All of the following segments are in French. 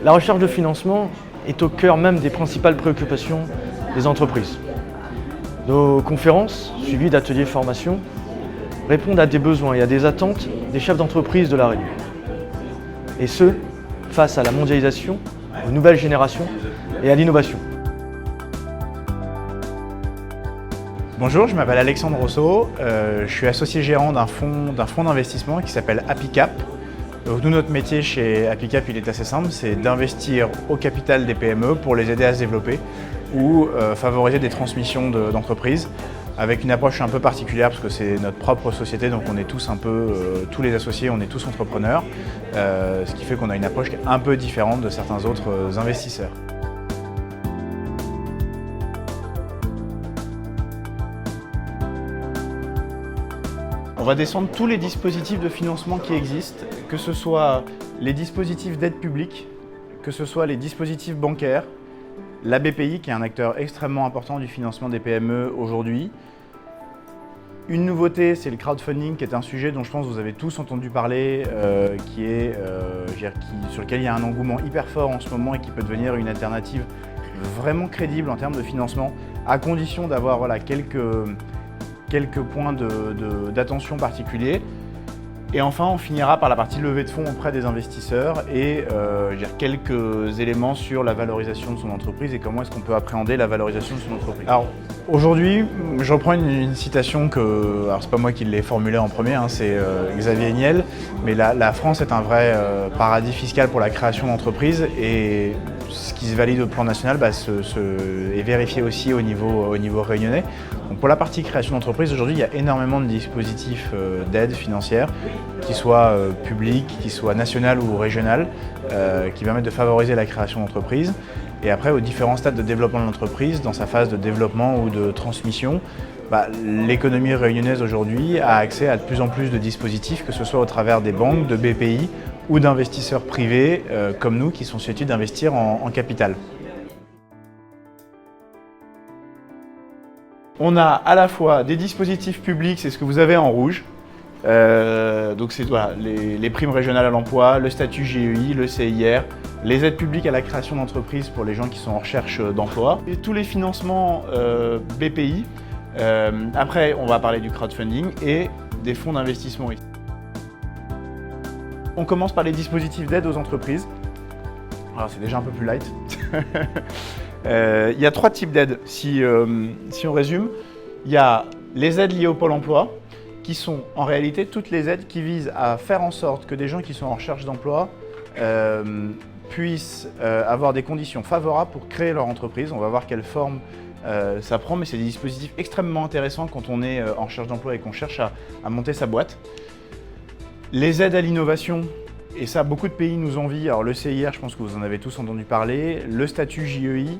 La recherche de financement est au cœur même des principales préoccupations des entreprises. Nos conférences, suivies d'ateliers formation, répondent à des besoins et à des attentes des chefs d'entreprise de La Réunion. Et ce, face à la mondialisation, aux nouvelles générations et à l'innovation. Bonjour, je m'appelle Alexandre Rousseau, je suis associé gérant d'un fonds d'investissement qui s'appelle Apicap. Donc nous, notre métier chez Apicap, il est assez simple, c'est d'investir au capital des PME pour les aider à se développer ou favoriser des transmissions d'entreprises avec une approche un peu particulière parce que c'est notre propre société, donc on est tous tous les associés, on est tous entrepreneurs, ce qui fait qu'on a une approche un peu différente de certains autres investisseurs. On va descendre tous les dispositifs de financement qui existent, que ce soit les dispositifs d'aide publique, que ce soit les dispositifs bancaires, la BPI qui est un acteur extrêmement important du financement des PME aujourd'hui. Une nouveauté, c'est le crowdfunding qui est un sujet dont je pense que vous avez tous entendu parler, sur lequel il y a un engouement hyper fort en ce moment et qui peut devenir une alternative vraiment crédible en termes de financement, à condition d'avoir quelques points d'attention particuliers. Et enfin, on finira par la partie levée de fonds auprès des investisseurs et quelques éléments sur la valorisation de son entreprise et comment est-ce qu'on peut appréhender la valorisation de son entreprise. Alors aujourd'hui, je reprends une citation alors c'est pas moi qui l'ai formulée en premier, c'est Xavier Niel, mais la France est un vrai paradis fiscal pour la création d'entreprises et ce qui se valide au plan national est vérifié aussi au niveau réunionnais. Donc pour la partie création d'entreprise, aujourd'hui, il y a énormément de dispositifs d'aide financière, qui soient publics, qui soient nationales ou régionales, qui permettent de favoriser la création d'entreprise. Et après, aux différents stades de développement de l'entreprise, dans sa phase de développement ou de transmission, l'économie réunionnaise aujourd'hui a accès à de plus en plus de dispositifs, que ce soit au travers des banques, de BPI ou d'investisseurs privés comme nous qui sont susceptibles d'investir en capital. On a à la fois des dispositifs publics, c'est ce que vous avez en rouge, donc c'est les primes régionales à l'emploi, le statut GEI, le CIR, les aides publiques à la création d'entreprises pour les gens qui sont en recherche d'emploi, et tous les financements BPI. Après, on va parler du crowdfunding et des fonds d'investissement. On commence par les dispositifs d'aide aux entreprises. Alors c'est déjà un peu plus light. Il y a trois types d'aides, si on résume. Il y a les aides liées au Pôle emploi, qui sont en réalité toutes les aides qui visent à faire en sorte que des gens qui sont en recherche d'emploi puissent avoir des conditions favorables pour créer leur entreprise. On va voir quelle forme ça prend, mais c'est des dispositifs extrêmement intéressants quand on est en recherche d'emploi et qu'on cherche à monter sa boîte. Les aides à l'innovation, et ça beaucoup de pays nous envient. Alors le CIR, je pense que vous en avez tous entendu parler, le statut JEI,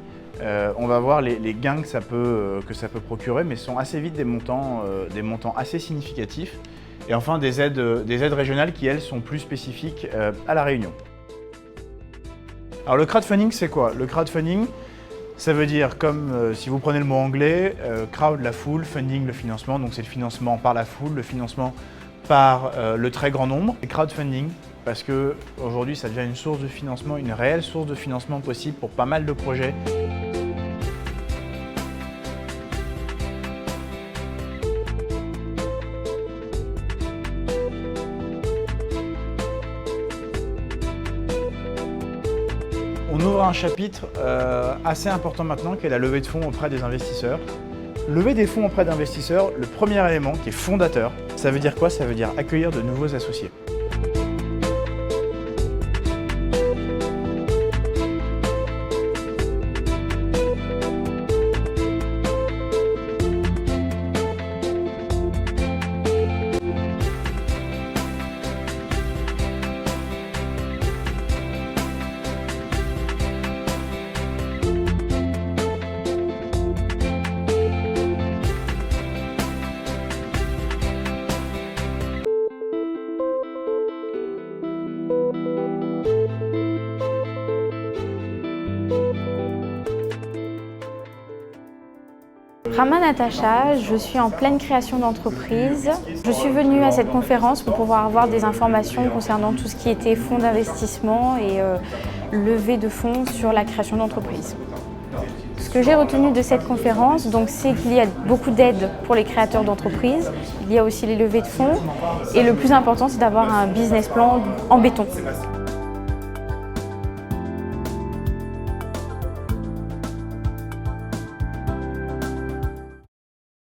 on va voir les gains que ça peut procurer, mais ce sont assez vite des montants assez significatifs. Et enfin des aides régionales qui, elles, sont plus spécifiques à La Réunion. Alors le crowdfunding, c'est quoi? Le crowdfunding, ça veut dire, comme si vous prenez le mot anglais, crowd, la foule, funding, le financement, donc c'est le financement par la foule, le financement par le très grand nombre. Et crowdfunding, parce qu'aujourd'hui ça devient une source de financement, une réelle source de financement possible pour pas mal de projets. On ouvre un chapitre assez important maintenant qui est la levée de fonds auprès des investisseurs. Lever des fonds auprès d'investisseurs, le premier élément qui est fondateur, ça veut dire quoi? Ça veut dire accueillir de nouveaux associés. Rama Natacha, je suis en pleine création d'entreprise. Je suis venue à cette conférence pour pouvoir avoir des informations concernant tout ce qui était fonds d'investissement et levée de fonds sur la création d'entreprise. Ce que j'ai retenu de cette conférence, c'est qu'il y a beaucoup d'aides pour les créateurs d'entreprises. Il y a aussi les levées de fonds et le plus important, c'est d'avoir un business plan en béton.